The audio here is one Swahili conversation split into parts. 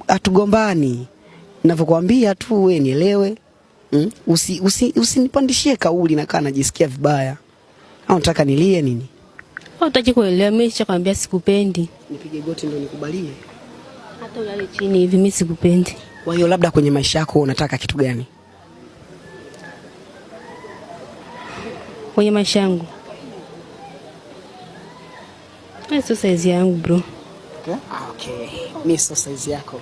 hatugombani. Ninavyokuambia tu wewe nielewe. Usinipandishie kauli na kana najisikia vibaya. Au unataka nilie nini? Hutaki kuelewa, mimi nishakwambia sikupendi. Nipige goti ndio nikubalie? Hata ulale chini hivi mimi sikupendi. Kwa hiyo labda kwenye maisha yako unataka kitu gani? Kwenye maisha yangu. Sio size yangu bro. Okay. Mimi sio size yako.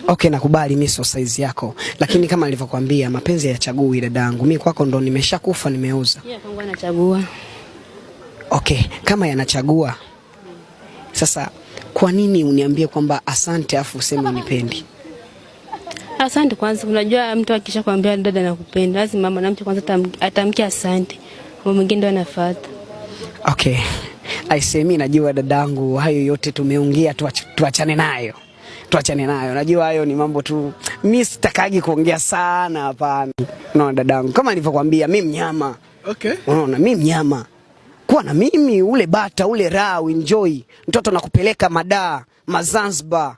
Okay, nakubali mimi sio size yako. Lakini kama nilivyokuambia mapenzi hayachagui dadangu. Mimi kwako ndo nimeshakufa nimeoza. Yeye kwangu anachagua. Okay, kama yanachagua. Sasa kwa nini uniambie kwamba asante afu useme unipendi? Asante kwanza, unajua mtu akishakwambia dada nakupenda, lazima mwanamke kwanza atamke asante. Mambo mengine ndio anafuata. Okay. Mimi najua dadangu hayo yote tumeongea tuachane nayo. Tuachane nayo. Najua hayo ni mambo tu. Mimi sitakagi kuongea sana hapana. Unaona dadangu, kama nilivyokuambia mimi mnyama. Okay. Unaona mimi mnyama. Kuwa na mimi ule bata ule raha enjoy. Mtoto nakupeleka Madaa, Mazanzibar,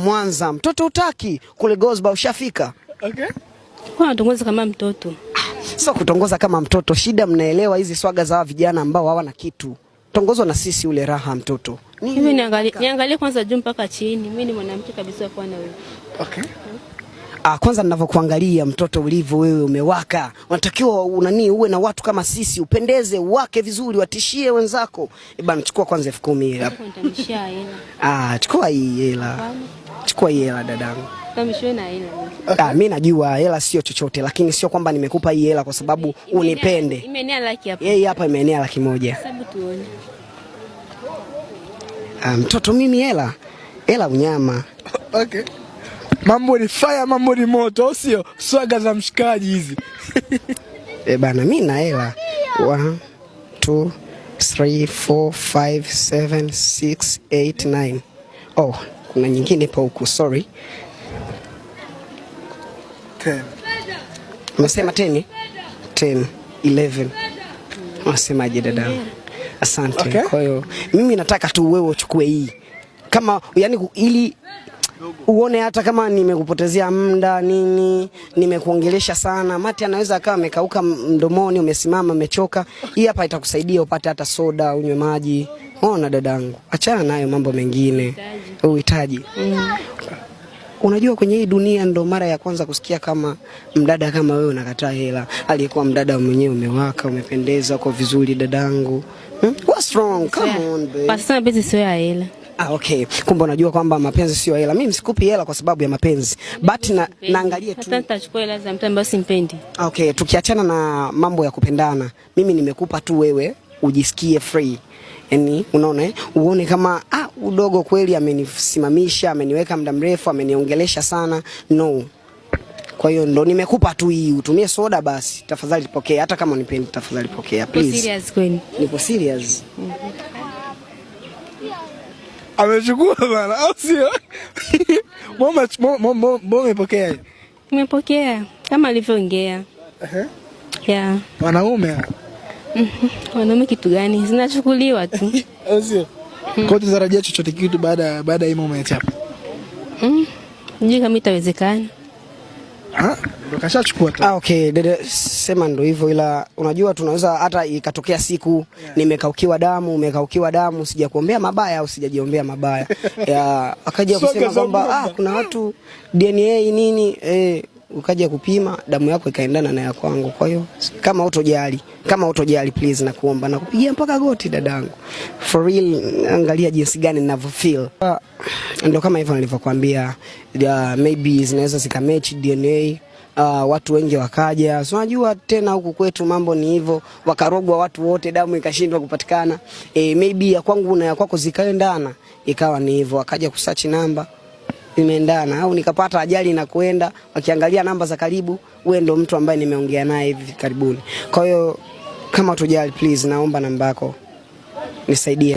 Mwanza. Mtoto utaki kule Gozba ushafika. Okay. Kwa natongoza kama mtoto. Sio kutongoza kama mtoto. Shida mnaelewa hizi swaga za vijana ambao hawana kitu. Tongozwa na sisi ule raha mtoto. Hivi niangalie kwanza juu mpaka chini. Mimi ni mwanamke kabisa kwa na wewe. Okay. Kwanza ninavyokuangalia mtoto ulivyo wewe umewaka. Unatakiwa uwe na watu kama sisi, upendeze, uwake vizuri, watishie wenzako. Bana chukua kwanza 10,000 hapo. Nitamishia hela. Chukua hii hela. Chukua hii hela dadangu. Nitamishia na hela. Mimi najua hela sio chochote, lakini sio kwamba nimekupa hii hela kwa sababu unipende. Imeenea laki hapa. Yeye hapa imeenea 100,000. Hebu tuone. Mtoto mimi hela unyama. Okay. Mambo ni fire, mambo ni moto, sio swaga za mshikaji hizi. Bana mimi na hela. 1 2 3 4 5 7 6 8 9. Oh, kuna nyingine pa huku, sorry. 10. Umesema 10? 10, 11. Unasemaje dada? Asante. Okay. Kwa hiyo mimi nataka tu wewe uchukue hii. Kama yani ili uone hata kama nimekupotezea muda nini, nimekuongelesha sana, mate anaweza akawa amekauka mdomoni, umesimama umechoka. Hii hapa itakusaidia upate hata soda, unywe maji. Ona dadangu, achana nayo mambo mengine. Uhitaji. Unajua kwenye hii dunia ndo mara ya kwanza kusikia kama mdada kama wewe unakataa hela. Aliyekuwa mdada mwenyewe umewaka, umependeza, uko vizuri dadangu. What's wrong? Come on babe. Pasina mapenzi sio ya hela. Okay. Kumbe unajua kwamba mapenzi sio hela. Mimi sikupi hela kwa sababu ya mapenzi. But naangalia tu. Hata nitachukua hela za mtu ambaye simpendi. Okay, tukiachana na mambo ya kupendana, mimi nimekupa tu wewe ujisikie free. Yaani unaona uone kama udogo kweli amenisimamisha, ameniweka muda mrefu, ameniongelesha sana. No. Kwa hiyo ndo nimekupa tu hii, utumie soda basi. Tafadhali pokea, hata kama unipendi tafadhali pokea please. Nipo serious kweli. Nipo serious. Amechukua bana, au sio? Mbona umepokea? Nimepokea kama alivyoongea. Yeah. Wanaume. Wanaume kitu gani? Zinachukuliwa tu. Au sio? Kwa tutarajia chochote kitu baada ya moment hapa. Ndio kama itawezekana. Ndio kashachukua tu. Okay, dede sema ndo hivyo, ila unajua tunaweza hata ikatokea siku nimekaukiwa damu, umekaukiwa damu, sijakuombea mabaya au sijajiombea mabaya. Akaja kusema kwamba kuna watu DNA nini ukaja kupima damu yako ikaendana na ya kwangu. Kwa hiyo kama utojali please nakuomba na kupigia mpaka goti dadangu. For real, angalia jinsi gani ninavyo feel. Ndio kama hivyo nilivyokuambia, maybe zinaweza zikamatch DNA. Watu wengi wakaja. So unajua tena huku kwetu mambo ni hivyo, wakarogwa watu wote, damu ikashindwa kupatikana. Maybe ya kwangu na ya kwako zikaendana, ikawa ni hivyo, wakaja kusearch namba imeendana, au nikapata ajali na kuenda wakiangalia namba za karibu, wewe ndo mtu ambaye nimeongea naye hivi karibuni. Kwa hiyo kama utojali please naomba namba yako nisaidie.